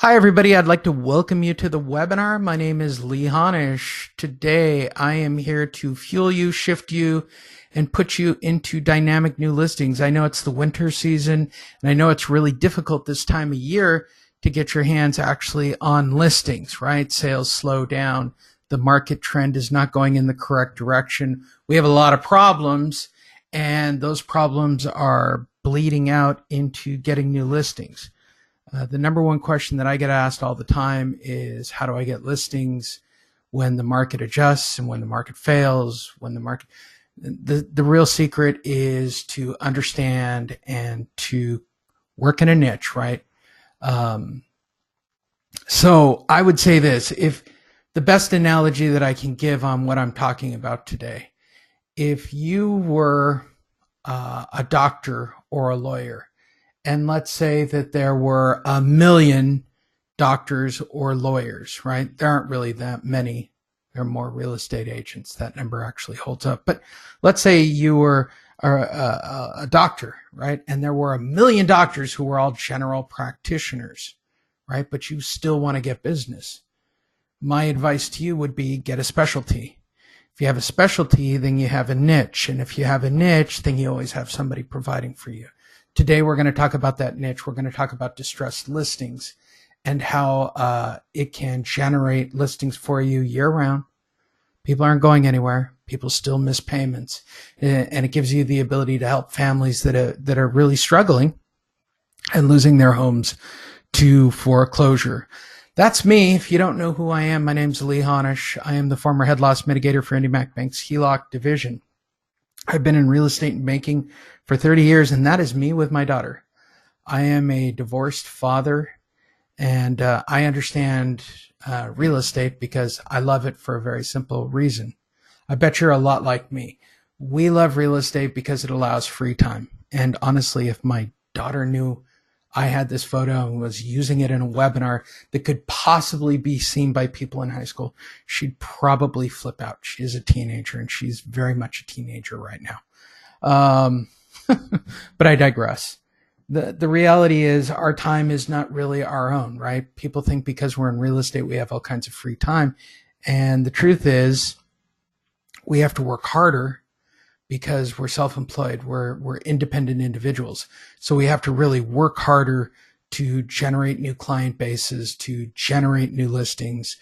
Hi, everybody. I'd like to welcome you to the webinar. My name is Lee Honish. Today, I am here to fuel you, shift you, and put you into dynamic new listings. I know it's the winter season, and I know it's really difficult this time of year to get your hands actually on listings, right? Sales slow down. The market trend is not going in the correct direction. We have a lot of problems, and those problems are bleeding out into getting new listings. The number one question that I get asked all the time is, how do I get listings when the market adjusts and when the market fails, the real secret is to understand and to work in a niche, right? So I would say this, if the best analogy that I can give on what I'm talking about today, if you were a doctor or a lawyer, and let's say that there were 1 million doctors or lawyers, right? There aren't really that many. There are more real estate agents. That number actually holds up. But let's say you were a doctor, right? And there were 1 million doctors who were all general practitioners, right? But you still want to get business. My advice to you would be get a specialty. If you have a specialty, then you have a niche. And if you have a niche, then you always have somebody providing for you. Today, we're going to talk about that niche. We're going to talk about distressed listings and how it can generate listings for you year-round. People aren't going anywhere. People still miss payments. And it gives you the ability to help families that are really struggling and losing their homes to foreclosure. That's me. If you don't know who I am, my name's Lee Honish. I am the former head loss mitigator for IndyMac Bank's HELOC division. I've been in real estate and banking for 30 years, and that is me with my daughter. I am a divorced father, and I understand real estate because I love it for a very simple reason. I bet you're a lot like me. We love real estate because it allows free time. And honestly, if my daughter knew I had this photo and was using it in a webinar that could possibly be seen by people in high school, she'd probably flip out. She is a teenager, and she's very much a teenager right now. But I digress. The reality is our time is not really our own, right? People think because we're in real estate, we have all kinds of free time. And the truth is we have to work harder because we're self-employed, we're independent individuals. So we have to really work harder to generate new client bases, to generate new listings,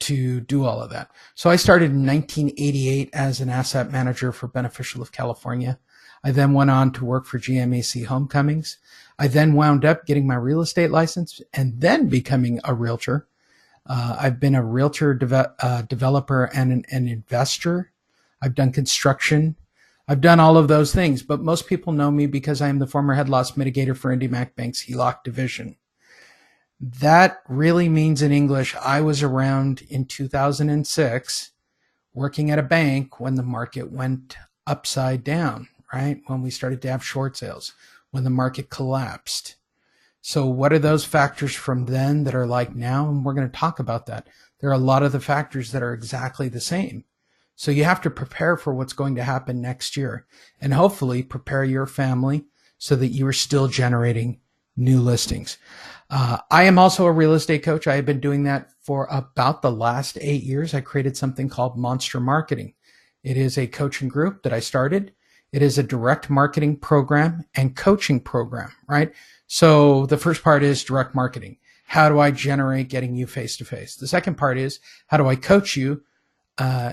to do all of that. So I started in 1988 as an asset manager for Beneficial of California. I then went on to work for GMAC Homecomings. I then wound up getting my real estate license and then becoming a realtor. I've been a realtor developer and an investor. I've done construction. I've done all of those things, but most people know me because I am the former head loss mitigator for IndyMac Bank's HELOC division. That really means in English, I was around in 2006 working at a bank when the market went upside down, right? When we started to have short sales, when the market collapsed. So what are those factors from then that are like now? And we're going to talk about that. There are a lot of the factors that are exactly the same. So you have to prepare for what's going to happen next year and hopefully prepare your family so that you are still generating new listings. I am also a real estate coach. I have been doing that for about the last 8 years. I created something called Monster Marketing. It is a coaching group that I started. It is a direct marketing program and coaching program, right? So the first part is direct marketing. How do I generate getting you face-to-face? The second part is, how do I coach you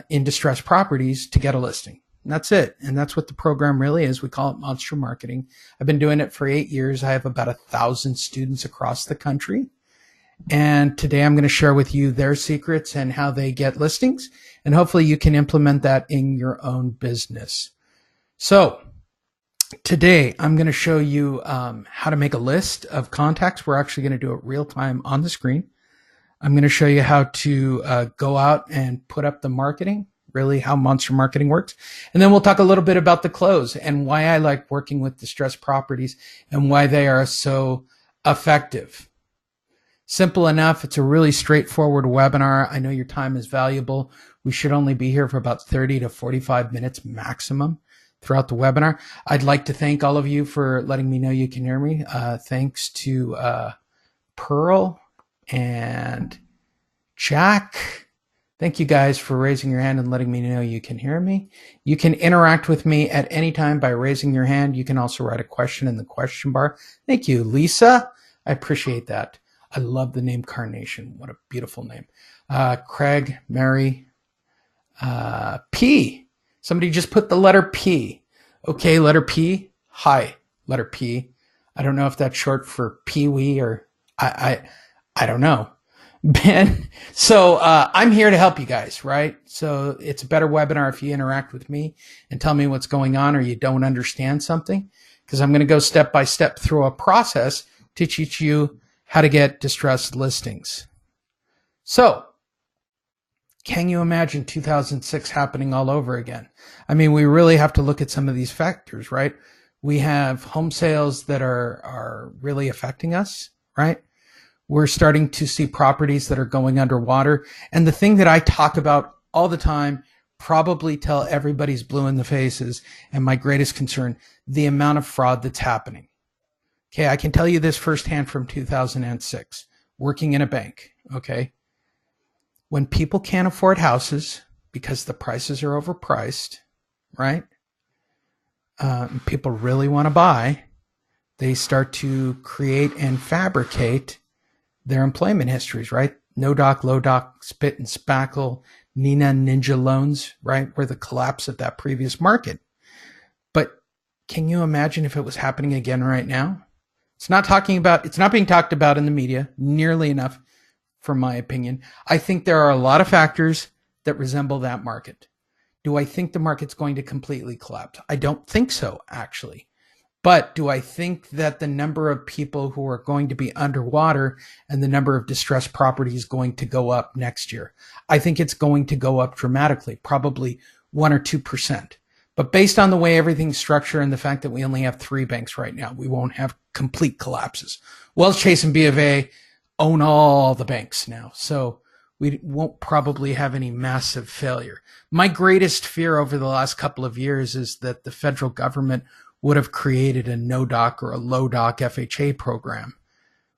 in distressed properties to get a listing? And that's it. And that's what the program really is. We call it Monster Marketing. I've been doing it for 8 years. I have about 1,000 students across the country. And today I'm going to share with you their secrets and how they get listings. And hopefully you can implement that in your own business. So today I'm going to show you how to make a list of contacts. We're actually going to do it real time on the screen. I'm going to show you how to go out and put up the marketing, really how Monster Marketing works. And then we'll talk a little bit about the close and why I like working with distressed properties and why they are so effective. Simple enough. It's a really straightforward webinar. I know your time is valuable. We should only be here for about 30 to 45 minutes maximum throughout the webinar. I'd like to thank all of you for letting me know you can hear me. Thanks to Pearl And Jack, thank you guys for raising your hand and letting me know you can hear me. You can interact with me at any time by raising your hand. You can also write a question in the question bar. Thank you, Lisa. I appreciate that. I love the name Carnation. What a beautiful name. Craig, Mary, P. Somebody just put the letter P. Okay, letter P. Hi, letter P. I don't know if that's short for Pee-wee or I don't know. Ben, so I'm here to help you guys, right? So it's a better webinar if you interact with me and tell me what's going on or you don't understand something, because I'm going to go step by step through a process to teach you how to get distressed listings. So can you imagine 2006 happening all over again? I mean, we really have to look at some of these factors, right? We have home sales that are really affecting us, right? We're starting to see properties that are going underwater. And the thing that I talk about all the time, probably tell everybody's blue in the faces, and my greatest concern, the amount of fraud that's happening. Okay, I can tell you this firsthand from 2006, working in a bank, okay? When people can't afford houses because the prices are overpriced, right? People really want to buy, they start to create and fabricate their employment histories, right? No doc, low doc, spit and spackle, Nina ninja loans, right? Were the collapse of that previous market. But can you imagine if it was happening again right now? It's not being talked about in the media nearly enough, from my opinion. I think there are a lot of factors that resemble that market. Do I think the market's going to completely collapse? I don't think so, actually. But do I think that the number of people who are going to be underwater and the number of distressed properties going to go up next year? I think it's going to go up dramatically, probably 1 or 2%. But based on the way everything's structured and the fact that we only have 3 banks right now, we won't have complete collapses. Wells, Chase, and B of A own all the banks now. So we won't probably have any massive failure. My greatest fear over the last couple of years is that the federal government would have created a no-doc or a low-doc FHA program,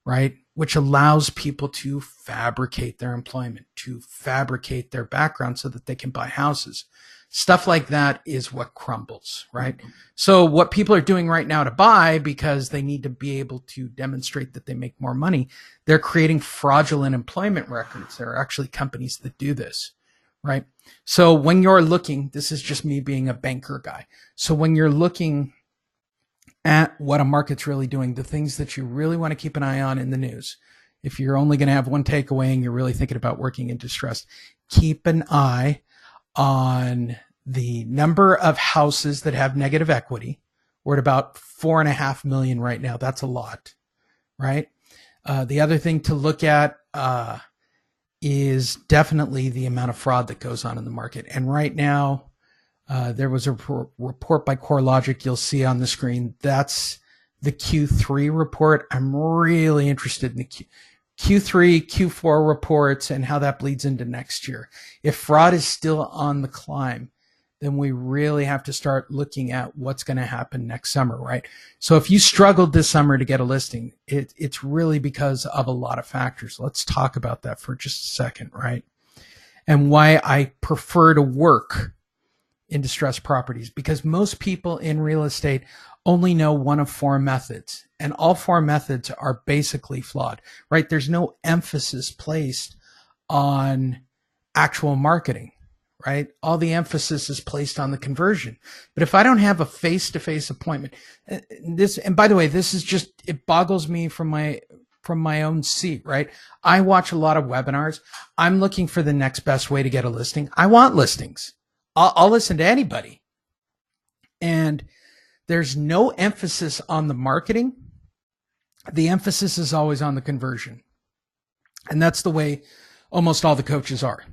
right? Which allows people to fabricate their employment, to fabricate their background so that they can buy houses. Stuff like that is what crumbles, right? So what people are doing right now to buy, because they need to be able to demonstrate that they make more money, they're creating fraudulent employment records. There are actually companies that do this, right? So when you're looking, this is just me being a banker guy. So when you're looking at what a market's really doing, the things that you really want to keep an eye on in the news, if you're only going to have one takeaway and you're really thinking about working in distress, keep an eye on the number of houses that have negative equity. We're at about 4.5 million right now. That's a lot, right? The other thing to look at is definitely the amount of fraud that goes on in the market. And right now, there was a report by CoreLogic you'll see on the screen. That's the Q3 report. I'm really interested in the Q3, Q4 reports and how that bleeds into next year. If fraud is still on the climb, then we really have to start looking at what's going to happen next summer, right? So if you struggled this summer to get a listing, it's really because of a lot of factors. Let's talk about that for just a second, right? And why I prefer to work in distressed properties, because most people in real estate only know one of 4 methods, and all 4 methods are basically flawed, right? There's no emphasis placed on actual marketing, right? All the emphasis is placed on the conversion. But if I don't have a face-to-face appointment, and by the way, this is just, it boggles me from my own seat, right? I watch a lot of webinars. I'm looking for the next best way to get a listing. I want listings. I'll listen to anybody. And there's no emphasis on the marketing. The emphasis is always on the conversion. And that's the way almost all the coaches are.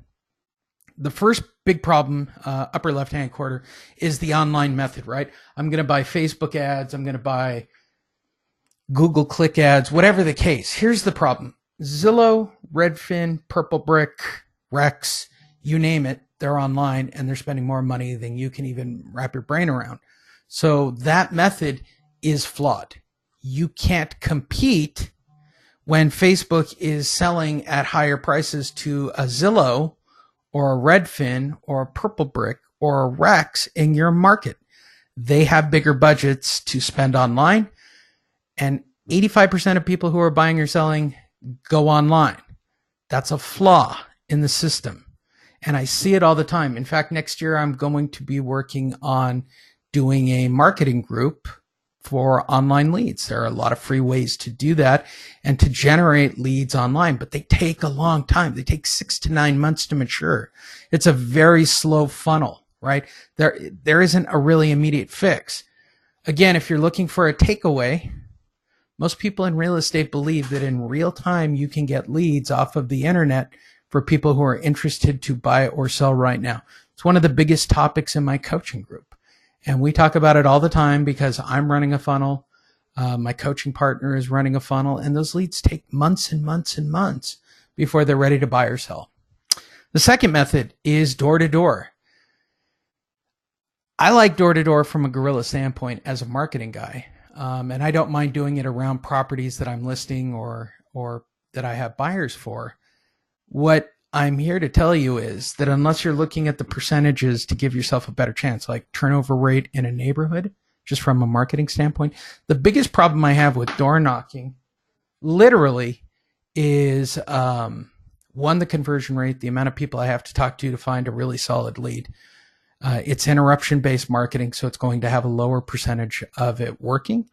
The first big problem, upper left-hand corner, is the online method, right? I'm going to buy Facebook ads. I'm going to buy Google click ads, whatever the case. Here's the problem. Zillow, Redfin, Purple Brick, Rex, you name it, they're online and they're spending more money than you can even wrap your brain around. So that method is flawed. You can't compete when Facebook is selling at higher prices to a Zillow or a Redfin or a Purple Brick or a Rex in your market. They have bigger budgets to spend online, and 85% of people who are buying or selling go online. That's a flaw in the system. And I see it all the time. In fact, next year I'm going to be working on doing a marketing group for online leads. There are a lot of free ways to do that and to generate leads online, but they take a long time. They take 6 to 9 months to mature. It's a very slow funnel, right? There isn't a really immediate fix. Again, if you're looking for a takeaway, most people in real estate believe that in real time you can get leads off of the internet for people who are interested to buy or sell right now. It's one of the biggest topics in my coaching group. And we talk about it all the time because I'm running a funnel. My coaching partner is running a funnel, and those leads take months and months and months before they're ready to buy or sell. The second method is door-to-door. I like door-to-door from a guerrilla standpoint as a marketing guy. And I don't mind doing it around properties that I'm listing or that I have buyers for. What I'm here to tell you is that unless you're looking at the percentages to give yourself a better chance, like turnover rate in a neighborhood, just from a marketing standpoint, the biggest problem I have with door knocking literally is one, the conversion rate, the amount of people I have to talk to find a really solid lead. It's interruption-based marketing, so it's going to have a lower percentage of it working.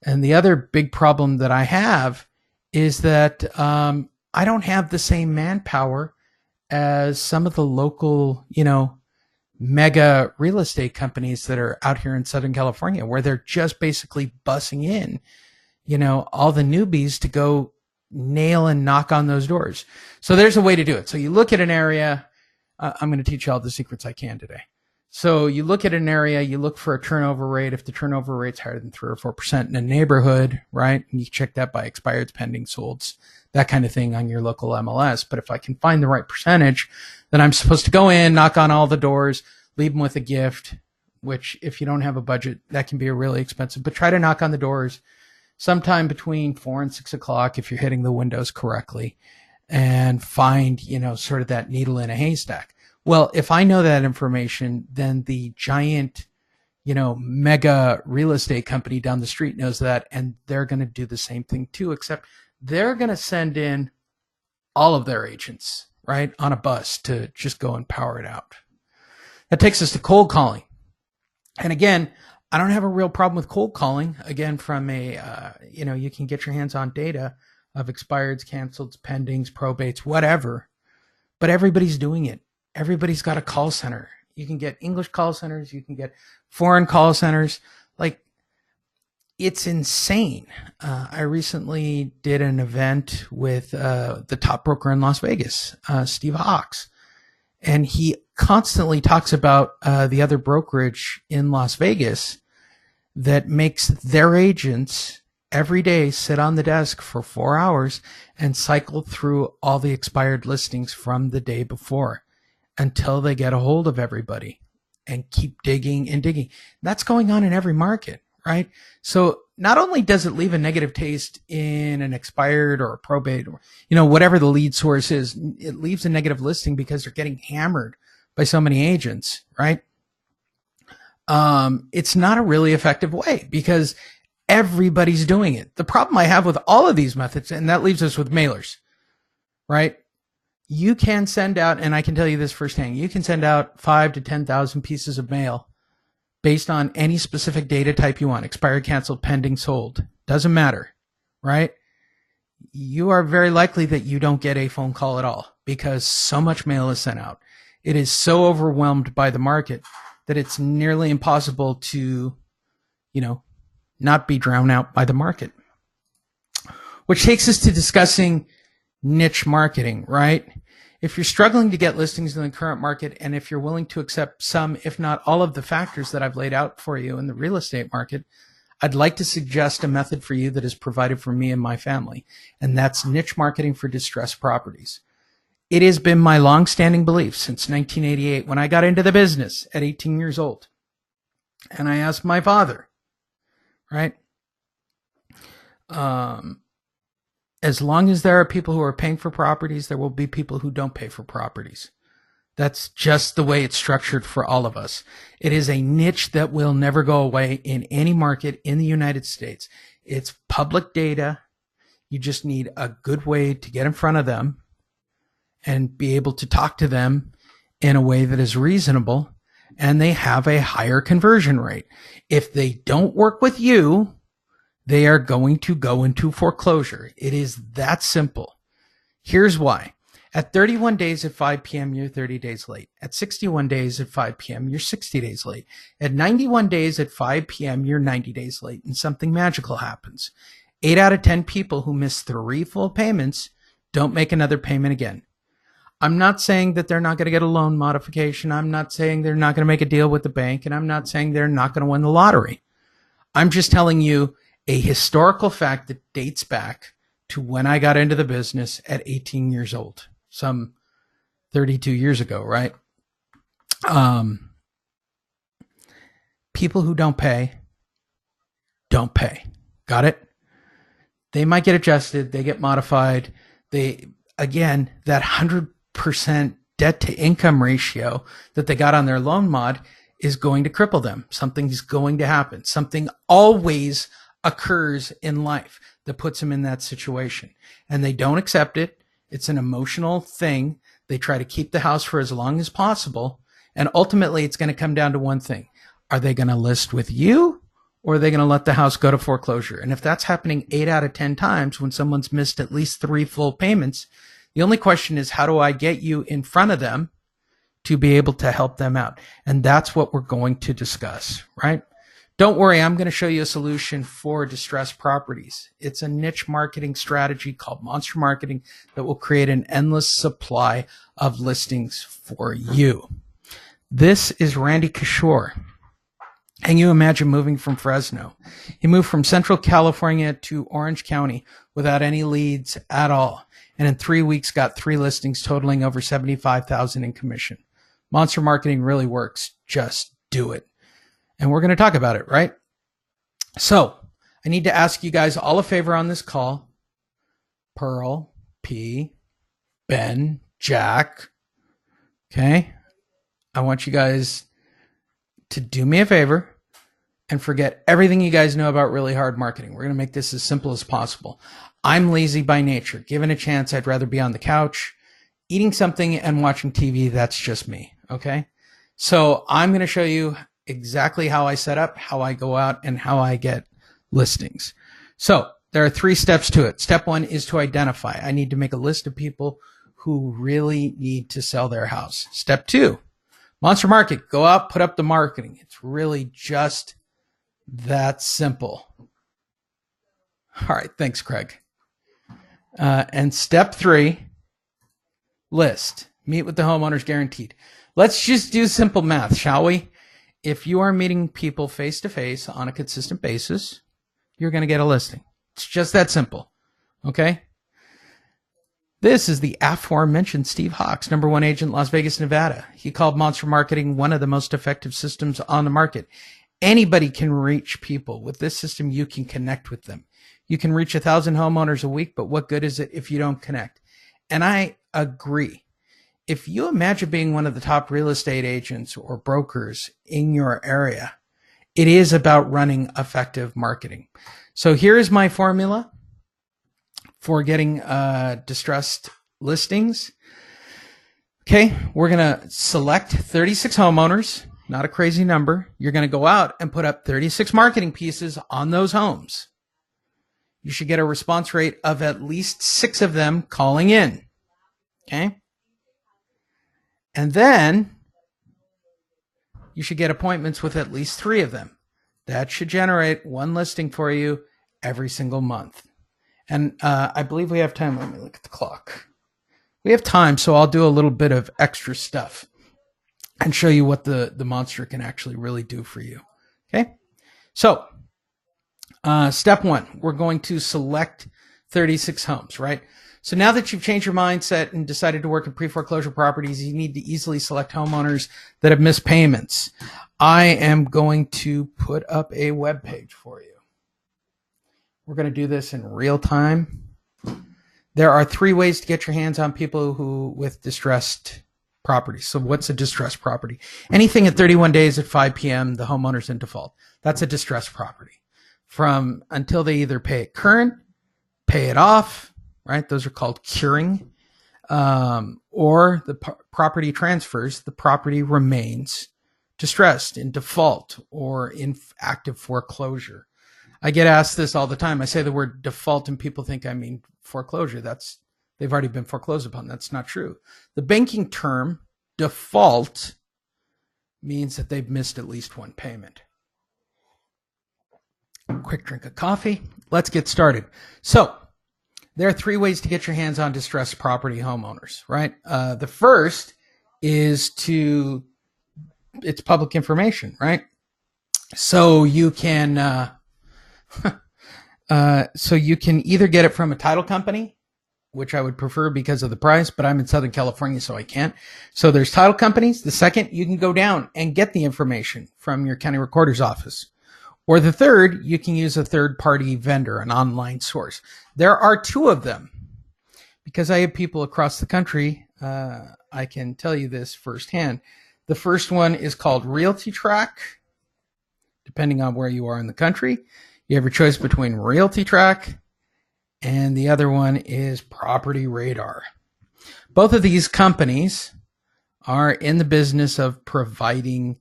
And the other big problem that I have is that I don't have the same manpower as some of the local, mega real estate companies that are out here in Southern California, where they're just basically bussing in, all the newbies to go nail and knock on those doors. So there's a way to do it. So you look at an area. I'm going to teach you all the secrets I can today. So you look at an area, you look for a turnover rate. If the turnover rate's higher than 3 or 4% in a neighborhood, right? And you check that by expireds, pending, solds, that kind of thing on your local MLS. But if I can find the right percentage, then I'm supposed to go in, knock on all the doors, leave them with a gift, which if you don't have a budget, that can be really expensive. But try to knock on the doors sometime between 4 and 6 o'clock if you're hitting the windows correctly, and find, sort of that needle in a haystack. Well, if I know that information, then the giant, mega real estate company down the street knows that, and they're going to do the same thing too, except they're going to send in all of their agents, right, on a bus to just go and power it out. That takes us to cold calling. And again, I don't have a real problem with cold calling. Again, from a, you can get your hands on data of expireds, canceleds, pendings, probates, whatever. But everybody's doing it. Everybody's got a call center. You can get English call centers. You can get foreign call centers. Like, it's insane. I recently did an event with the top broker in Las Vegas, Steve Hawks. And he constantly talks about the other brokerage in Las Vegas that makes their agents every day sit on the desk for 4 hours and cycle through all the expired listings from the day before until they get a hold of everybody and keep digging and digging. That's going on in every market, right? So not only does it leave a negative taste in an expired or a probate or, whatever the lead source is, it leaves a negative listing because they're getting hammered by so many agents, right? It's not a really effective way because everybody's doing it. The problem I have with all of these methods, and that leaves us with mailers, right? You can send out, and I can tell you this firsthand, you can send out 5 to 10,000 pieces of mail based on any specific data type you want, expired, canceled, pending, sold. Doesn't matter, right? You are very likely that you don't get a phone call at all because so much mail is sent out. It is so overwhelmed by the market that it's nearly impossible to, not be drowned out by the market. Which takes us to discussing niche marketing, right? If you're struggling to get listings in the current market, and if you're willing to accept some, if not all of the factors that I've laid out for you in the real estate market, I'd like to suggest a method for you that is provided for me and my family, and that's niche marketing for distressed properties. It has been my long-standing belief since 1988 when I got into the business at 18 years old. And I asked my father, right? As long as there are people who are paying for properties, there will be people who don't pay for properties. That's just the way it's structured for all of us. It is a niche that will never go away in any market in the United States. It's public data. You just need a good way to get in front of them and be able to talk to them in a way that is reasonable, and they have a higher conversion rate. If they don't work with you, they are going to go into foreclosure. It is that simple. Here's why. At 31 days at 5 p.m., you're 30 days late. At 61 days at 5 p.m., you're 60 days late. At 91 days at 5 p.m., you're 90 days late, and something magical happens. 8 out of 10 people who miss 3 full payments don't make another payment again. I'm not saying that they're not going to get a loan modification. I'm not saying they're not going to make a deal with the bank, and I'm not saying they're not going to win the lottery. I'm just telling you a historical fact that dates back to when I got into the business at 18 years old, some 32 years ago, right? People who don't pay. Got it? They might get adjusted. They get modified. Again, that 100% debt to income ratio that they got on their loan mod is going to cripple them. Something's going to happen. Something always occurs in life that puts them in that situation, and they don't accept it. It's an emotional thing. They try to keep the house for as long as possible, and ultimately it's going to come down to one thing. Are they going to list with you, or are they going to let the house go to foreclosure? And if that's happening 8 out of 10 times when someone's missed at least 3 full payments, the only question is, how do I get you in front of them to be able to help them out? And that's what we're going to discuss, right? Don't worry, I'm going to show you a solution for distressed properties. It's a niche marketing strategy called monster marketing that will create an endless supply of listings for you. This is Randy Kishore. Can you imagine moving from Fresno? He moved from Central California to Orange County without any leads at all, and in 3 weeks got 3 listings totaling over $75,000 in commission. Monster marketing really works. Just do it. And we're going to talk about it, right? So I need to ask you guys all a favor on this call. Pearl, P, Ben, Jack. Okay. I want you guys to do me a favor and forget everything you guys know about really hard marketing. We're going to make this as simple as possible. I'm lazy by nature. Given a chance, I'd rather be on the couch, eating something and watching TV. That's just me. Okay. So I'm going to show you exactly how I set up, how I go out, and how I get listings. So there are 3 steps to it. Step 1 is to identify. I need to make a list of people who really need to sell their house. Step 2, monster market. Go out, put up the marketing. It's really just that simple. All right. Thanks, Craig. And step 3, list. Meet with the homeowners guaranteed. Let's just do simple math, shall we? If you are meeting people face to face on a consistent basis, you're going to get a listing. It's just that simple. Okay. This is the aforementioned Steve Hawks, #1 agent, Las Vegas, Nevada. He called monster marketing one of the most effective systems on the market. Anybody can reach people. With this system, you can connect with them. You can reach 1,000 homeowners a week, but what good is it if you don't connect? And I agree. If you imagine being one of the top real estate agents or brokers in your area, it is about running effective marketing. So here is my formula for getting distressed listings. Okay, we're going to select 36 homeowners, not a crazy number. You're going to go out and put up 36 marketing pieces on those homes. You should get a response rate of at least 6 of them calling in. Okay. And then you should get appointments with at least 3 of them. That should generate 1 listing for you every single month. And I believe we have time. Let me look at the clock. We have time, so I'll do a little bit of extra stuff and show you what the monster can actually really do for you. Okay? So step 1, we're going to select 36 homes, right? So now that you've changed your mindset and decided to work in pre-foreclosure properties, you need to easily select homeowners that have missed payments. I am going to put up a web page for you. We're going to do this in real time. There are 3 ways to get your hands on people who with distressed properties. So what's a distressed property? Anything at 31 days at 5 p.m., the homeowner's in default. That's a distressed property. From until they either pay it current, pay it off, right? Those are called curing. Or the property transfers, the property remains distressed, in default, or in active foreclosure. I get asked this all the time. I say the word default and people think I mean foreclosure. They've already been foreclosed upon. That's not true. The banking term default means that they've missed at least one payment. Quick drink of coffee. Let's get started. So there are 3 ways to get your hands on distressed property homeowners, right? The first is it's public information, right? So you can either get it from a title company, which I would prefer because of the price, but I'm in Southern California, so I can't. So there's title companies. The second, you can go down and get the information from your county recorder's office. Or the third, you can use a third-party vendor, an online source. There are 2 of them. Because I have people across the country, I can tell you this firsthand. The first one is called Realtor. Depending on where you are in the country, you have your choice between Realtor and the other one is Property Radar. Both of these companies are in the business of providing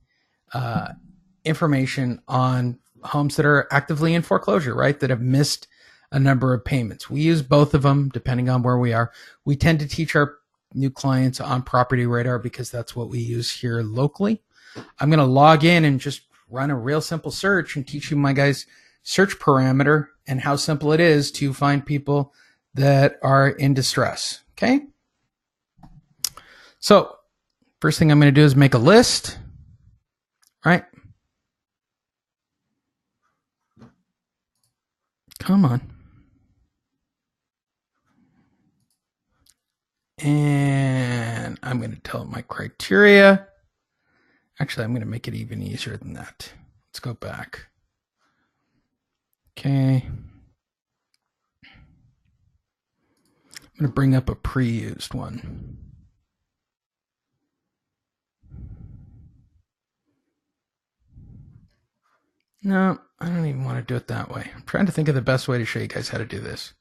information on homes that are actively in foreclosure, right? That have missed a number of payments. We use both of them depending on where we are. We tend to teach our new clients on Property Radar because that's what we use here locally. I'm going to log in and just run a real simple search and teach you my guys' search parameter and how simple it is to find people that are in distress. Okay. So first thing I'm going to do is make a list, right? Come on. And I'm going to tell it my criteria. Actually, I'm going to make it even easier than that. Let's go back. Okay. I'm going to bring up a pre-used one. No, I don't even want to do it that way. I'm trying to think of the best way to show you guys how to do this.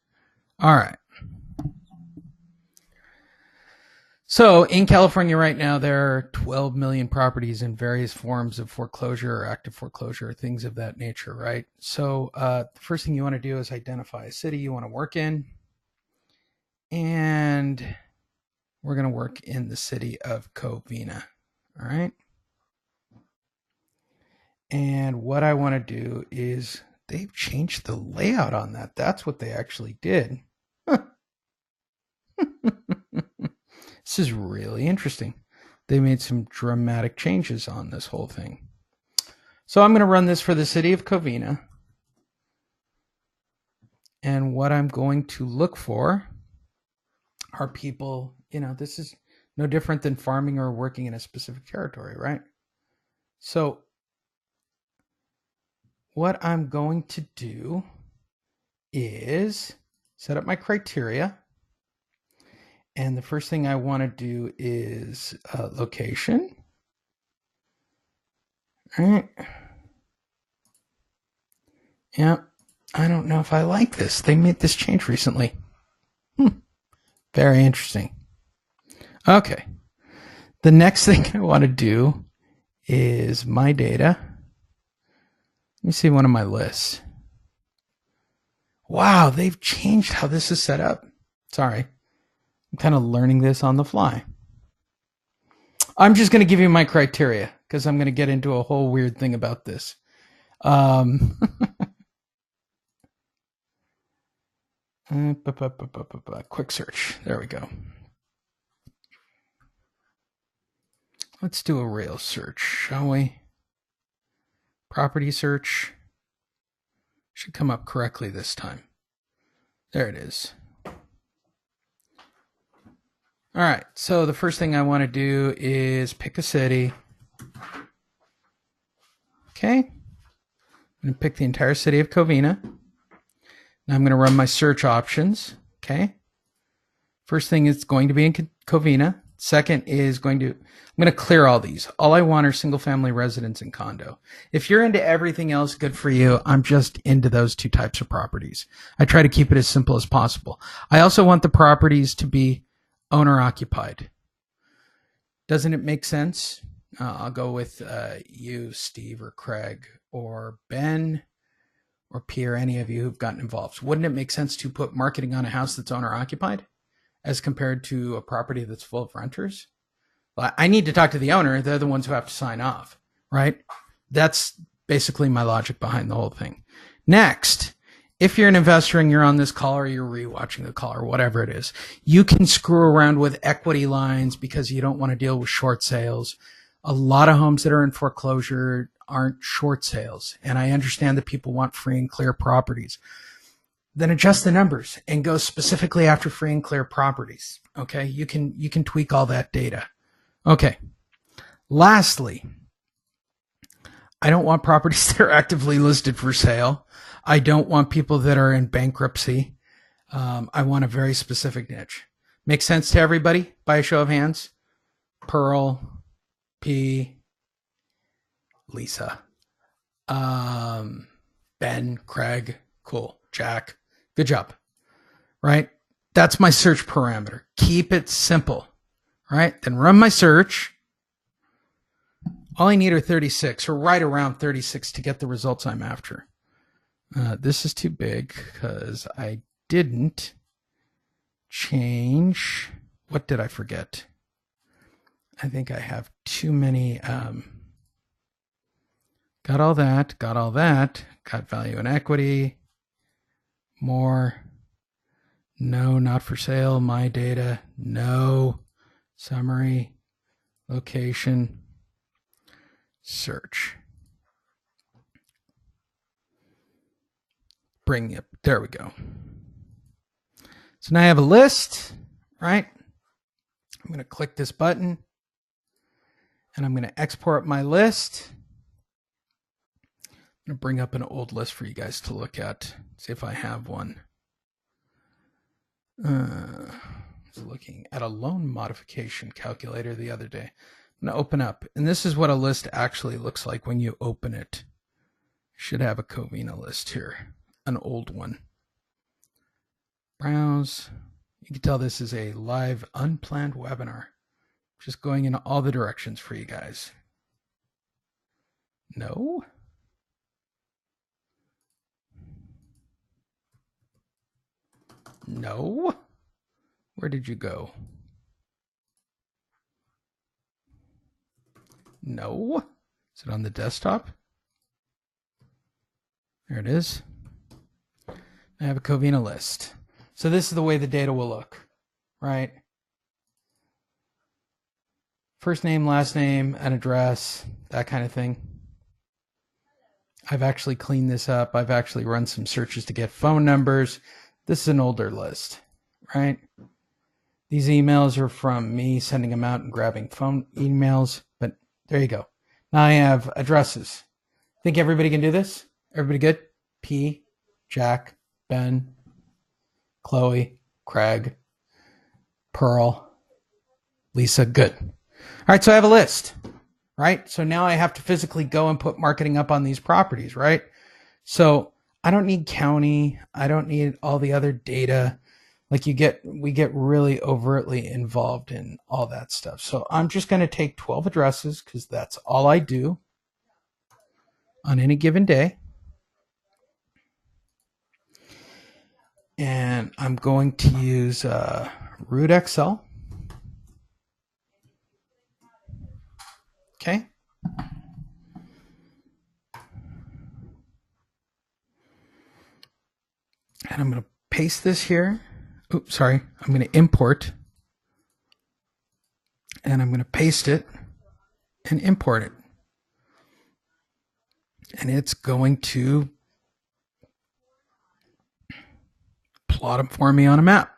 All right. So in California right now, there are 12 million properties in various forms of foreclosure or active foreclosure, things of that nature, right? So the first thing you want to do is identify a city you want to work in. And we're going to work in the city of Covina, all right? And what I want to do is they've changed the layout on that. That's what they actually did. This is really interesting. They made some dramatic changes on this whole thing. So I'm going to run this for the city of Covina. And what I'm going to look for are people, this is no different than farming or working in a specific territory, right? So what I'm going to do is set up my criteria. And the first thing I want to do is location. All right. Yeah, I don't know if I like this. They made this change recently. Very interesting. Okay. The next thing I want to do is my data. Let me see one of my lists. Wow, they've changed how this is set up. Sorry. I'm kind of learning this on the fly. I'm just going to give you my criteria because I'm going to get into a whole weird thing about this. Quick search. There we go. Let's do a real search, shall we? Property search. Should come up correctly this time. There it is. All right, so the first thing I want to do is pick a city. Okay. I'm going to pick the entire city of Covina. Now I'm going to run my search options. Okay. First thing is going to be in Covina. Second is I'm going to clear all these. All I want are single family residence and condo. If you're into everything else, good for you. I'm just into those two types of properties. I try to keep it as simple as possible. I also want the properties to be owner occupied. Doesn't it make sense? I'll go with you, Steve, or Craig, or Ben, or Pierre, any of you who've gotten involved. Wouldn't it make sense to put marketing on a house that's owner occupied as compared to a property that's full of renters? Well, I need to talk to the owner. They're the ones who have to sign off, right? That's basically my logic behind the whole thing. Next, if you're an investor and you're on this call or you're rewatching the call or whatever it is, you can screw around with equity lines because you don't want to deal with short sales. A lot of homes that are in foreclosure aren't short sales. And I understand that people want free and clear properties. Then adjust the numbers and go specifically after free and clear properties. Okay. You can tweak all that data. Okay. Lastly, I don't want properties that are actively listed for sale. I don't want people that are in bankruptcy. I want a very specific niche. Make sense to everybody? By a show of hands. Pearl, P, Lisa, Ben, Craig, cool, Jack. Good job. Right? That's my search parameter. Keep it simple. Right? Then run my search. All I need are 36 or right around 36 to get the results I'm after. This is too big because I didn't change. What did I forget? I think I have too many. Got all that. Got value and equity. More. No, not for sale. My data. No. Summary. Location. Search. Bring it. There we go. So now I have a list, right? I'm going to click this button and I'm going to export my list. I'm going to bring up an old list for you guys to look at. See if I have one. I was looking at a loan modification calculator the other day. I'm going to open up, and this is what a list actually looks like when you open it. Should have a Covina list here, an old one. Browse. You can tell this is a live, unplanned webinar. Just going in all the directions for you guys. No. No. Where did you go? No. Is it on the desktop? There it is. I have a Covina list. So this is the way the data will look, right? First name, last name, an address, that kind of thing. I've actually cleaned this up. I've actually run some searches to get phone numbers. This is an older list, right? These emails are from me sending them out and grabbing phone emails, but there you go. Now I have addresses. Think everybody can do this? Everybody good? P, Jack, Ben, Chloe, Craig, Pearl, Lisa, good. All right, so I have a list, right? So now I have to physically go and put marketing up on these properties, right? So I don't need county. I don't need all the other data. Like we get really overtly involved in all that stuff. So I'm just going to take 12 addresses because that's all I do on any given day. And I'm going to use root Excel. Okay. And I'm going to paste this here. Oops, sorry. I'm going to import. And I'm going to paste it and import it. And it's going to plot them for me on a map.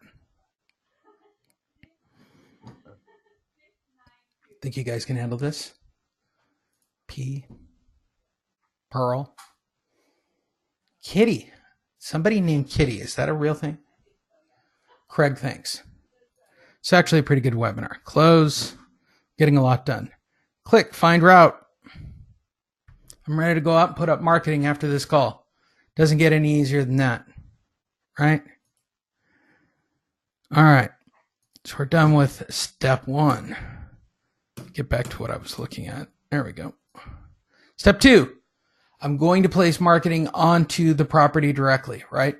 Think you guys can handle this? P, Pearl, Kitty. Somebody named Kitty. Is that a real thing? Craig, thanks. It's actually a pretty good webinar. Close, getting a lot done. Click find route. I'm ready to go out and put up marketing after this call. Doesn't get any easier than that, right? All right, so we're done with step one. Get back to what I was looking at. There we go. Step two, I'm going to place marketing onto the property directly, right?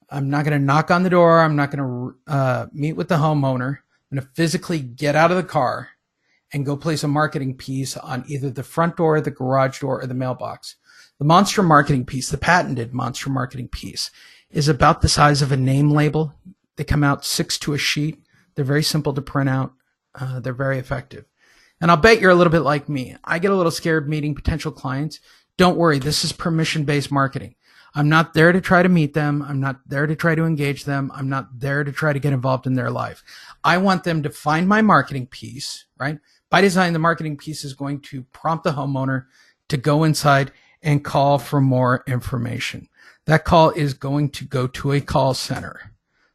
I'm not going to knock on the door. I'm not going to meet with the homeowner. I'm going to physically get out of the car and go place a marketing piece on either the front door, the garage door, or the mailbox. The monster marketing piece, the patented monster marketing piece, is about the size of a name label. They come out 6 to a sheet. They're very simple to print out. They're very effective. And I'll bet you're a little bit like me. I get a little scared meeting potential clients. Don't worry, this is permission-based marketing. I'm not there to try to meet them. I'm not there to try to engage them. I'm not there to try to get involved in their life. I want them to find my marketing piece, right? By design, the marketing piece is going to prompt the homeowner to go inside and call for more information. That call is going to go to a call center.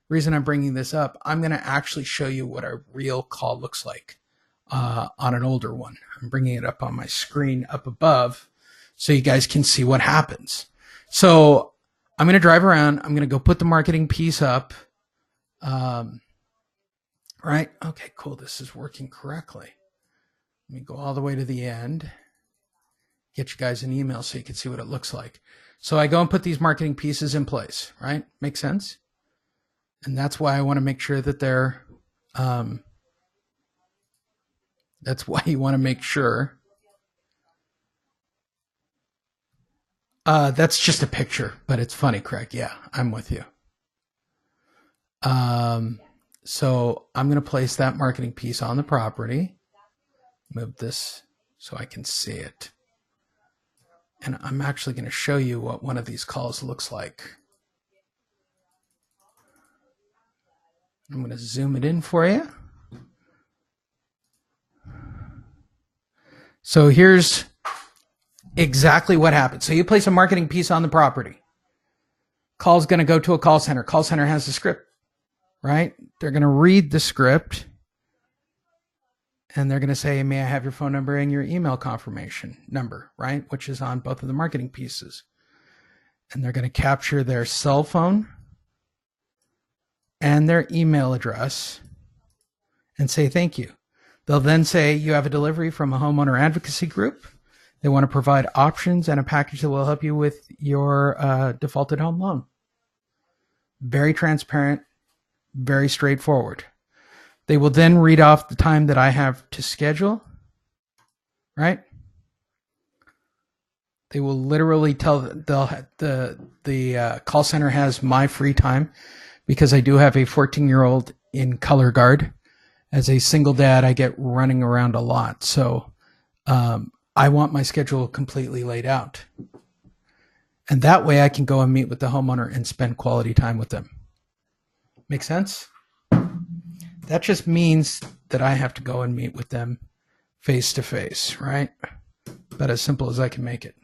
The reason I'm bringing this up, I'm going to actually show you what a real call looks like on an older one. I'm bringing it up on my screen up above so you guys can see what happens. So I'm going to drive around. I'm going to go put the marketing piece up. Right? Okay, cool. This is working correctly. Let me go all the way to the end. Get you guys an email so you can see what it looks like. So I go and put these marketing pieces in place, right? Makes sense? And that's why I want to make sure that they're, that's why you want to make sure. That's just a picture, but it's funny, Craig. Yeah, I'm with you. So I'm going to place that marketing piece on the property. Move this so I can see it. And I'm actually going to show you what one of these calls looks like. I'm going to zoom it in for you. So here's exactly what happens. So you place a marketing piece on the property. Call's going to go to a call center. Call center has the script, right? They're going to read the script. And they're going to say, may I have your phone number and your email confirmation number, right? Which is on both of the marketing pieces. And they're going to capture their cell phone and their email address and say thank you. They'll then say you have a delivery from a homeowner advocacy group. They want to provide options and a package that will help you with your defaulted home loan. Very transparent, very straightforward. They will then read off the time that I have to schedule, right? They will literally tell the call center has my free time because I do have a 14-year-old in color guard. As a single dad, I get running around a lot. So I want my schedule completely laid out. And that way I can go and meet with the homeowner and spend quality time with them. Make sense? That just means that I have to go and meet with them face to face, right? About as simple as I can make it.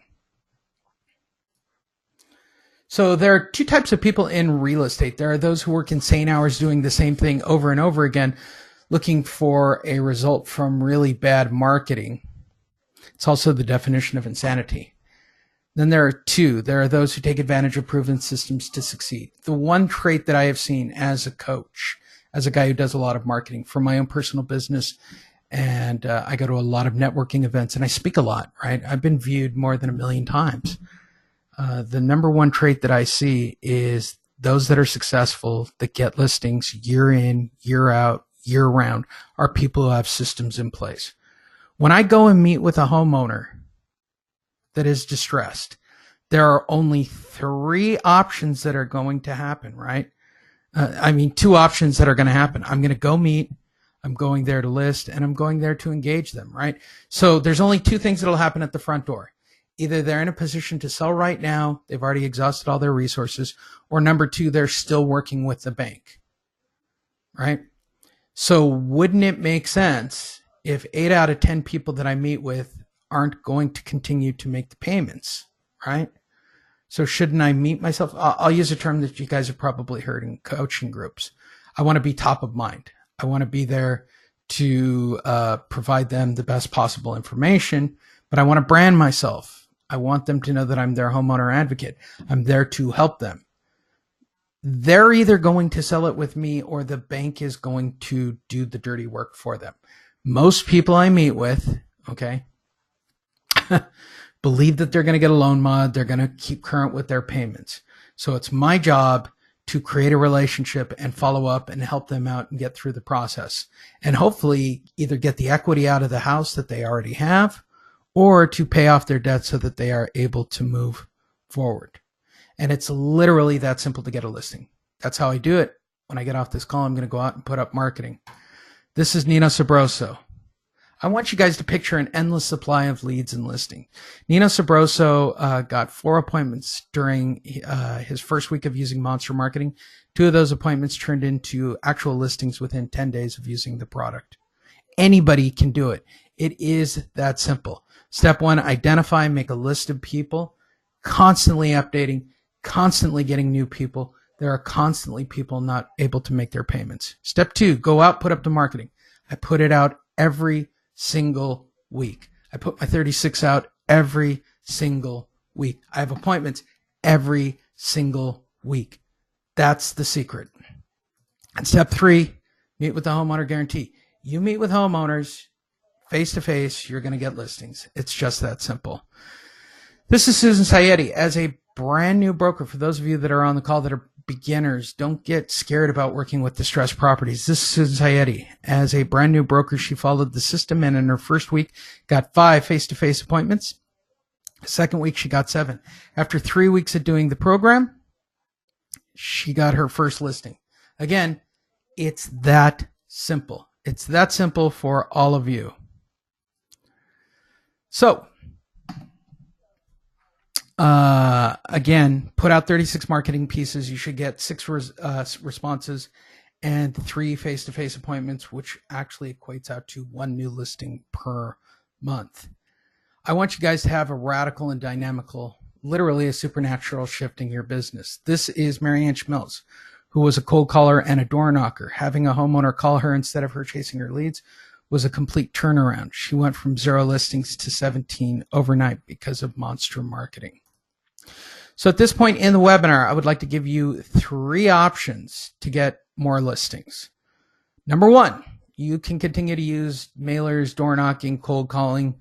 So there are two types of people in real estate. There are those who work insane hours doing the same thing over and over again, looking for a result from really bad marketing. It's also the definition of insanity. Then there are two. There are those who take advantage of proven systems to succeed. The one trait that I have seen as a coach, as a guy who does a lot of marketing for my own personal business, and I go to a lot of networking events and I speak a lot, right? I've been viewed more than 1 million times. The number one trait that I see is those that are successful, that get listings year in, year out, year round, are people who have systems in place. When I go and meet with a homeowner that is distressed, there are only 3 options that are going to happen, right? 2 options that are going to happen. I'm going to go meet, I'm going there to list, and I'm going there to engage them, right? So there's only 2 things that will happen at the front door. Either they're in a position to sell right now, they've already exhausted all their resources, or number 2, they're still working with the bank, right? So wouldn't it make sense if 8 out of 10 people that I meet with aren't going to continue to make the payments, right? So shouldn't I meet myself? I'll use a term that you guys have probably heard in coaching groups. I want to be top of mind. I want to be there to provide them the best possible information, but I want to brand myself. I want them to know that I'm their homeowner advocate. I'm there to help them. They're either going to sell it with me or the bank is going to do the dirty work for them. Most people I meet with, okay, believe that they're going to get a loan mod. They're going to keep current with their payments. So it's my job to create a relationship and follow up and help them out and get through the process. And hopefully either get the equity out of the house that they already have or to pay off their debt so that they are able to move forward. And it's literally that simple to get a listing. That's how I do it. When I get off this call, I'm going to go out and put up marketing. This is Nino Sabroso. I want you guys to picture an endless supply of leads and listing. Nino Sabroso got 4 appointments during his first week of using Monster Marketing. 2 of those appointments turned into actual listings within 10 days of using the product. Anybody can do it. It is that simple. Step 1, identify, make a list of people, constantly updating, constantly getting new people. There are constantly people not able to make their payments. Step 2, go out, put up the marketing. I put it out every single week. I put my 36 out every single week. I have appointments every single week. That's the secret. And step 3, meet with the homeowner guarantee. You meet with homeowners face to face, you're going to get listings. It's just that simple. This is Susan Sayedi. As a brand new broker, for those of you that are on the call that are beginners, don't get scared about working with distressed properties. This is Susan Sayedi. As a brand new broker, she followed the system and in her first week got 5 face-to-face appointments. Second week, she got 7. After 3 weeks of doing the program, she got her first listing. Again, it's that simple. It's that simple for all of you. So, again, put out 36 marketing pieces. You should get 6 responses and 3 face-to-face appointments, which actually equates out to 1 new listing per month. I want you guys to have a radical and dynamical, literally a supernatural shift in your business. This is Marianne Schmills, who was a cold caller and a door knocker. Having a homeowner call her instead of her chasing her leads was a complete turnaround. She went from 0 listings to 17 overnight because of Monster Marketing. So at this point in the webinar, I would like to give you 3 options to get more listings. Number 1, you can continue to use mailers, door knocking, cold calling,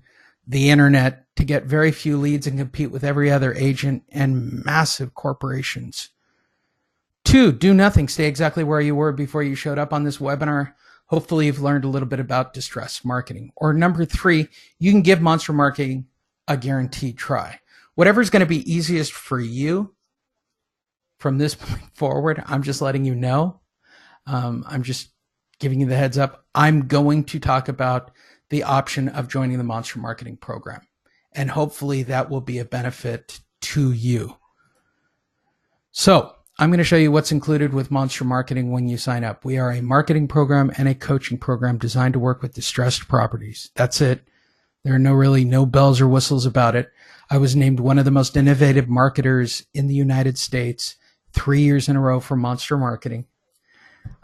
the internet to get very few leads and compete with every other agent and massive corporations. 2, do nothing. Stay exactly where you were before you showed up on this webinar. Hopefully you've learned a little bit about distress marketing. Or number 3, you can give Monster Marketing a guaranteed try. Whatever's going to be easiest for you from this point forward, I'm just letting you know. I'm just giving you the heads up. I'm going to talk about the option of joining the Monster Marketing program. And hopefully that will be a benefit to you. So I'm going to show you what's included with Monster Marketing when you sign up. We are a marketing program and a coaching program designed to work with distressed properties. That's it. There are no bells or whistles about it. I was named one of the most innovative marketers in the United States 3 years in a row for Monster Marketing.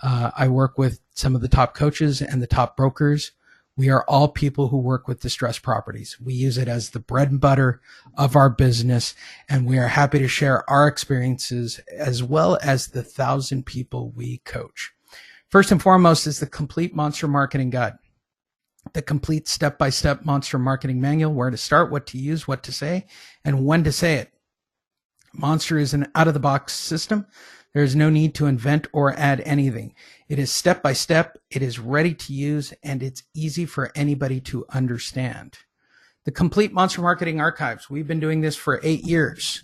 I work with some of the top coaches and the top brokers. We are all people who work with distressed properties. We use it as the bread and butter of our business, and we are happy to share our experiences as well as the 1,000 people we coach. First and foremost is the complete Monster Marketing Guide, the complete step-by-step Monster Marketing Manual, where to start, what to use, what to say, and when to say it. Monster is an out-of-the-box system. There is no need to invent or add anything. It is step-by-step, it is ready to use, and it's easy for anybody to understand. The complete Monster Marketing Archives. We've been doing this for 8 years.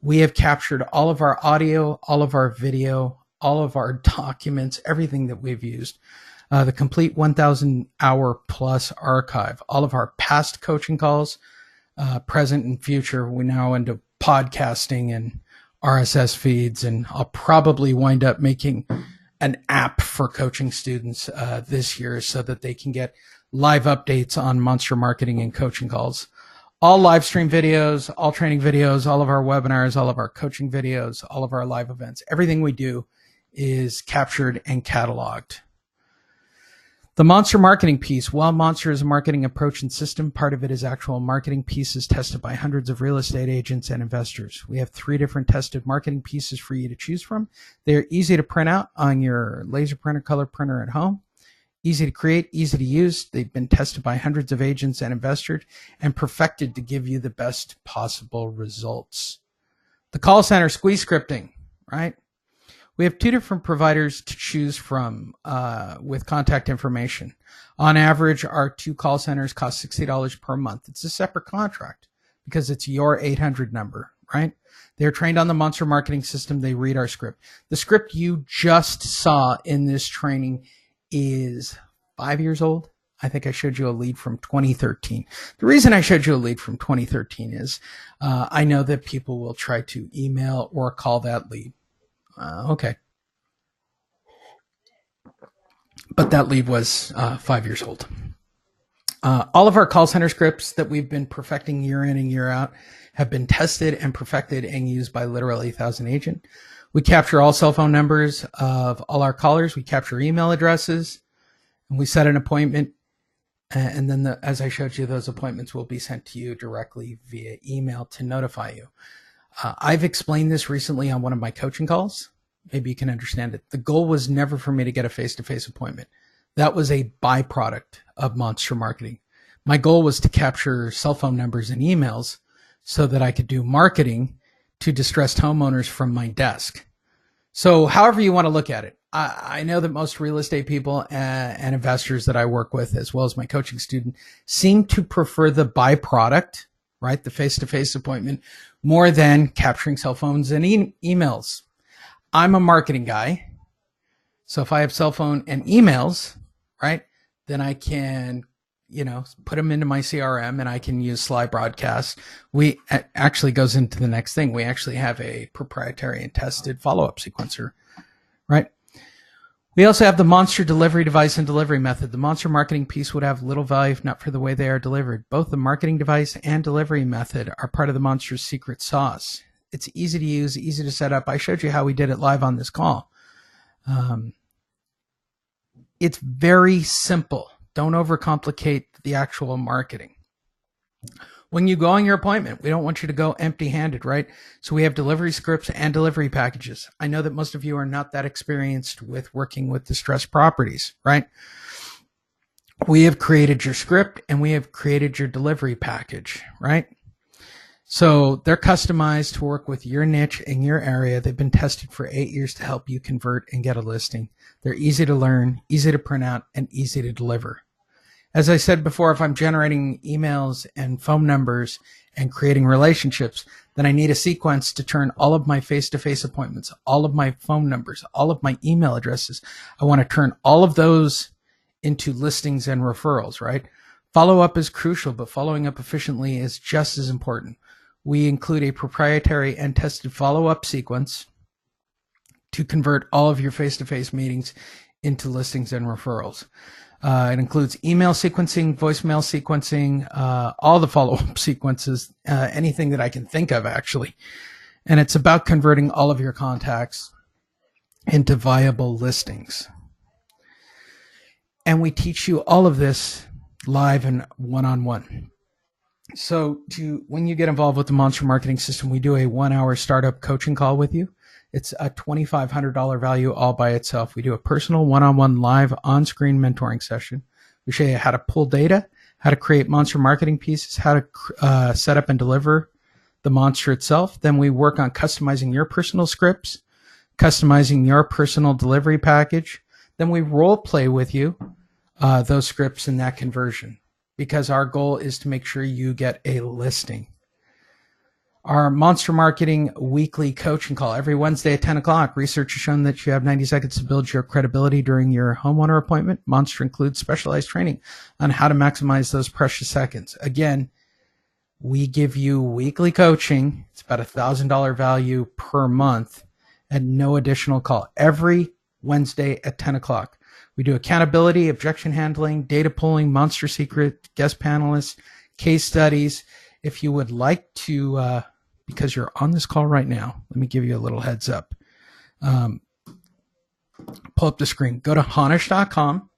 We have captured all of our audio, all of our video, all of our documents, everything that we've used. The complete 1,000 hour plus archive, all of our past coaching calls, present and future. We now into podcasting and RSS feeds, and I'll probably wind up making an app for coaching students this year so that they can get live updates on Monster Marketing and coaching calls. All live stream videos, all training videos, all of our webinars, all of our coaching videos, all of our live events. Everything we do is captured and cataloged. The Monster marketing piece. While Monster is a marketing approach and system, part of it is actual marketing pieces tested by hundreds of real estate agents and investors. We have 3 different tested marketing pieces for you to choose from. They're easy to print out on your laser printer, color printer at home. Easy to create, easy to use. They've been tested by hundreds of agents and investors and perfected to give you the best possible results. The call center squeeze scripting, right? We have 2 different providers to choose from with contact information. On average, our 2 call centers cost $60 per month. It's a separate contract because it's your 800 number, right? They're trained on the Monster marketing system. They read our script. The script you just saw in this training is 5 years old. I think I showed you a lead from 2013. The reason I showed you a lead from 2013 is I know that people will try to email or call that lead. Okay. But that lead was 5 years old. All of our call center scripts that we've been perfecting year in and year out have been tested and perfected and used by literally 1,000 agents. We capture all cell phone numbers of all our callers. We capture email addresses, and we set an appointment. And then, as I showed you, those appointments will be sent to you directly via email to notify you. I've explained this recently on one of my coaching calls. Maybe you can understand it. The goal was never for me to get a face-to-face appointment. That was a byproduct of Monster marketing. My goal was to capture cell phone numbers and emails so that I could do marketing to distressed homeowners from my desk. So however you want to look at it, I know that most real estate people and investors that I work with, as well as my coaching student, seem to prefer the byproduct, right? The face-to-face appointment more than capturing cell phones and emails. I'm a marketing guy. So if I have cell phone and emails, right, then I can, put them into my CRM and I can use Sly Broadcast. We actually goes into the next thing. We actually have a proprietary and tested follow-up sequencer, right? We also have the Monster delivery device and delivery method. The Monster marketing piece would have little value if not for the way they are delivered. Both the marketing device and delivery method are part of the Monster's secret sauce. It's easy to use, easy to set up. I showed you how we did it live on this call. It's very simple. Don't overcomplicate the actual marketing. When you go on your appointment, we don't want you to go empty-handed, right? So we have delivery scripts and delivery packages. I know that most of you are not that experienced with working with distressed properties, right? We have created your script and we have created your delivery package, right? So they're customized to work with your niche in your area. They've been tested for 8 years to help you convert and get a listing. They're easy to learn, easy to print out, and easy to deliver. As I said before, if I'm generating emails and phone numbers and creating relationships, then I need a sequence to turn all of my face-to-face appointments, all of my phone numbers, all of my email addresses. I want to turn all of those into listings and referrals, right? Follow-up is crucial, but following up efficiently is just as important. We include a proprietary and tested follow-up sequence to convert all of your face-to-face meetings into listings and referrals. It includes email sequencing, voicemail sequencing, all the follow-up sequences, anything that I can think of, actually. And it's about converting all of your contacts into viable listings. And we teach you all of this live and one-on-one. So when you get involved with the Monster marketing system, we do a 1-hour startup coaching call with you. It's a $2,500 value all by itself. We do a personal one-on-one live on-screen mentoring session. We show you how to pull data, how to create Monster marketing pieces, how to set up and deliver the Monster itself. Then we work on customizing your personal scripts, customizing your personal delivery package. Then we role play with you those scripts and that conversion, because our goal is to make sure you get a listing. Our Monster Marketing weekly coaching call every Wednesday at 10 o'clock. Research has shown that you have 90 seconds to build your credibility during your homeowner appointment. Monster includes specialized training on how to maximize those precious seconds. Again, we give you weekly coaching. It's about $1,000 value per month at no additional call every Wednesday at 10 o'clock. We do accountability, objection handling, data pulling, Monster secret, guest panelists, case studies. If you would like to, because you're on this call right now, let me give you a little heads up. Pull up the screen. Go to Honish.com.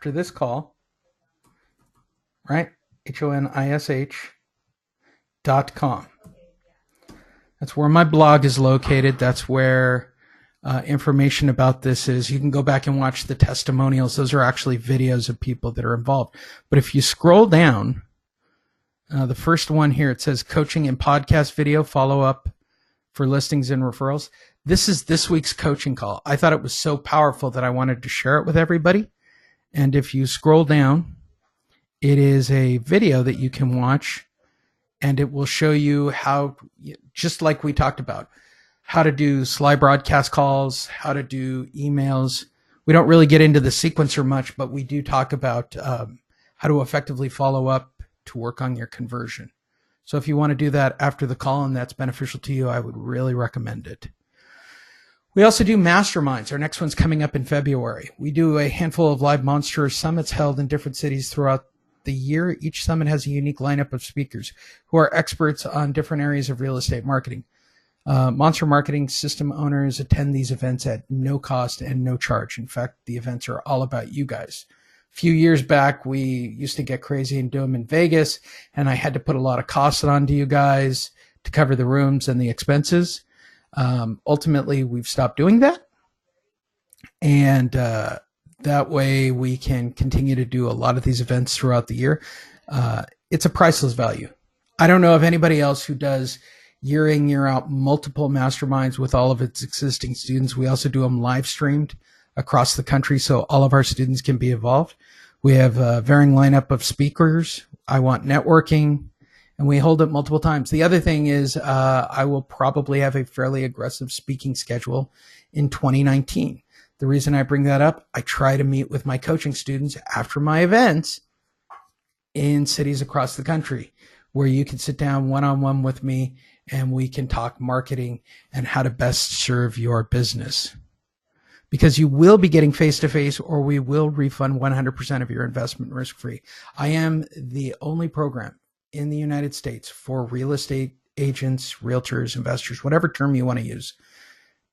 after this call, right? HONISH.com. That's where my blog is located. That's where information about this is. You can go back and watch the testimonials. Those are actually videos of people that are involved. But if you scroll down, the first one here, it says coaching and podcast video follow up for listings and referrals. This is this week's coaching call. I thought it was so powerful that I wanted to share it with everybody. And if you scroll down, it is a video that you can watch, and it will show you how, just like we talked about, how to do Sly broadcast calls, how to do emails. We don't really get into the sequencer much, but we do talk about how to effectively follow up to work on your conversion. So if you want to do that after the call and that's beneficial to you, I would really recommend it. We also do masterminds. Our next one's coming up in February. We do a handful of live Monster summits held in different cities throughout the year. Each summit has a unique lineup of speakers who are experts on different areas of real estate marketing. Monster marketing system owners attend these events at no cost and no charge. In fact, the events are all about you guys. A few years back, we used to get crazy and do them in Vegas, and I had to put a lot of costs on to you guys to cover the rooms and the expenses. Ultimately, we've stopped doing that, and that way we can continue to do a lot of these events throughout the year. It's a priceless value. I don't know of anybody else who does year in, year out multiple masterminds with all of its existing students. We also do them live streamed across the country so all of our students can be involved. We have a varying lineup of speakers. I want networking, and we hold it multiple times. The other thing is I will probably have a fairly aggressive speaking schedule in 2019. The reason I bring that up, I try to meet with my coaching students after my events in cities across the country where you can sit down one-on-one with me and we can talk marketing and how to best serve your business. Because you will be getting face-to-face, or we will refund 100% of your investment risk-free. I am the only program in the United States for real estate agents, realtors, investors, whatever term you want to use,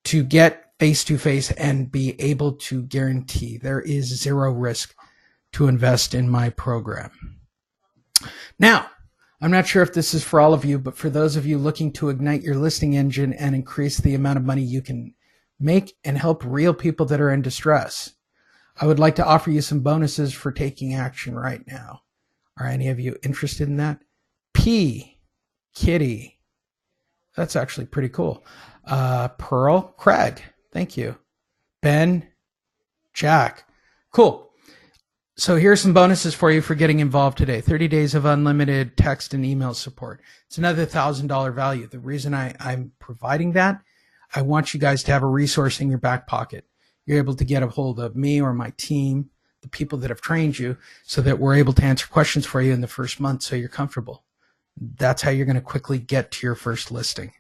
to get face-to-face and be able to guarantee there is zero risk to invest in my program. Now, I'm not sure if this is for all of you, but for those of you looking to ignite your listing engine and increase the amount of money you can make and help real people that are in distress, I would like to offer you some bonuses for taking action right now. Are any of you interested in that? P. Kitty. That's actually pretty cool. Pearl. Craig. Thank you. Ben. Jack. Cool. So here's some bonuses for you for getting involved today. 30 days of unlimited text and email support. It's another $1,000 value. The reason I'm providing that, I want you guys to have a resource in your back pocket. You're able to get a hold of me or my team, the people that have trained you, so that we're able to answer questions for you in the first month so you're comfortable. That's how you're going to quickly get to your first listing.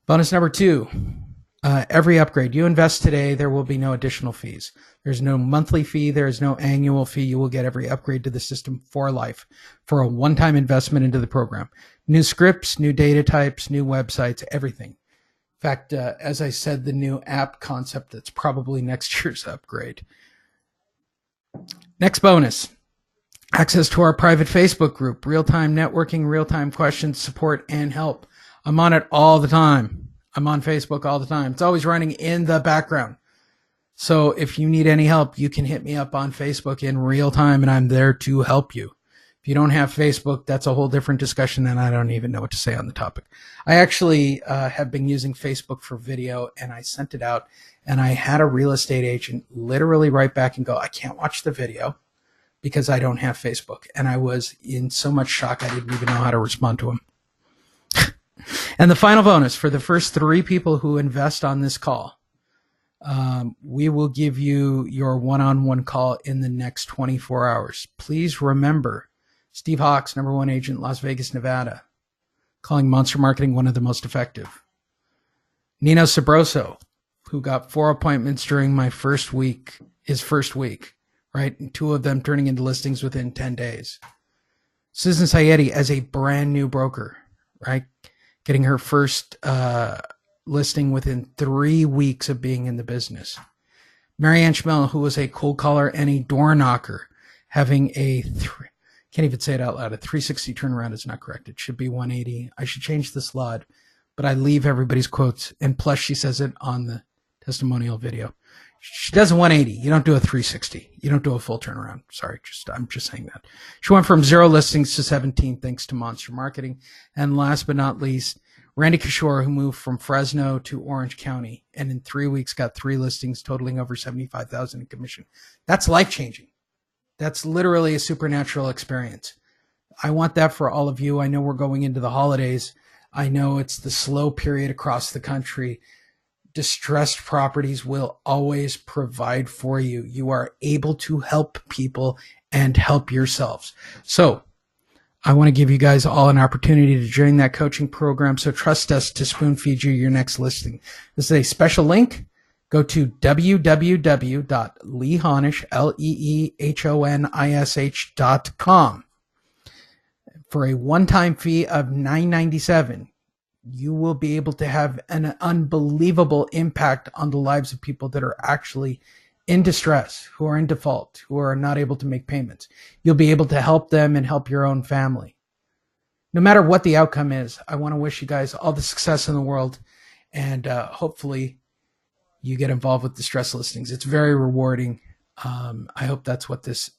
Bonus number 2, every upgrade you invest today, there will be no additional fees. There's no monthly fee. There is no annual fee. You will get every upgrade to the system for life for a one-time investment into the program. New scripts, new data types, new websites, everything. In fact, as I said, the new app concept, that's probably next year's upgrade. Next bonus, access to our private Facebook group, real-time networking, real-time questions, support, and help. I'm on it all the time. I'm on Facebook all the time. It's always running in the background. So if you need any help, you can hit me up on Facebook in real time, and I'm there to help you. If you don't have Facebook, that's a whole different discussion, and I don't even know what to say on the topic. I actually have been using Facebook for video, and I sent it out, and I had a real estate agent literally write back and go, I can't watch the video because I don't have Facebook. And I was in so much shock, I didn't even know how to respond to him. And the final bonus for the first 3 people who invest on this call, we will give you your one-on-one call in the next 24 hours. Please remember, Steve Hawks, #1 agent, Las Vegas, Nevada, calling Monster Marketing one of the most effective. Nino Sabroso, who got 4 appointments during my first week, his first week, right? And 2 of them turning into listings within 10 days. Susan Sayedi as a brand new broker, right? Getting her first listing within 3 weeks of being in the business. Marianne Schmel, who was a cold caller and a door knocker, having can't even say it out loud. A 360 turnaround is not correct. It should be 180. I should change the slide, but I leave everybody's quotes. And plus, she says it on the testimonial video. She does a 180. You don't do a 360. You don't do a full turnaround. Sorry, I'm just saying that. She went from 0 listings to 17 thanks to Monster Marketing. And last but not least, Randy Kishore, who moved from Fresno to Orange County, and in 3 weeks got 3 listings totaling over $75,000 in commission. That's life-changing. That's literally a supernatural experience. I want that for all of you. I know we're going into the holidays. I know it's the slow period across the country. Distressed properties will always provide for you. You are able to help people and help yourselves. So I want to give you guys all an opportunity to join that coaching program. So trust us to spoon feed you your next listing. This is a special link. Go to www.leehonish.com for a one-time fee of $9.97. You will be able to have an unbelievable impact on the lives of people that are actually in distress, who are in default, who are not able to make payments. You'll be able to help them and help your own family. No matter what the outcome is, I want to wish you guys all the success in the world, and hopefully you get involved with distress listings. It's very rewarding. I hope that's what this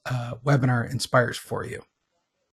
webinar inspires for you.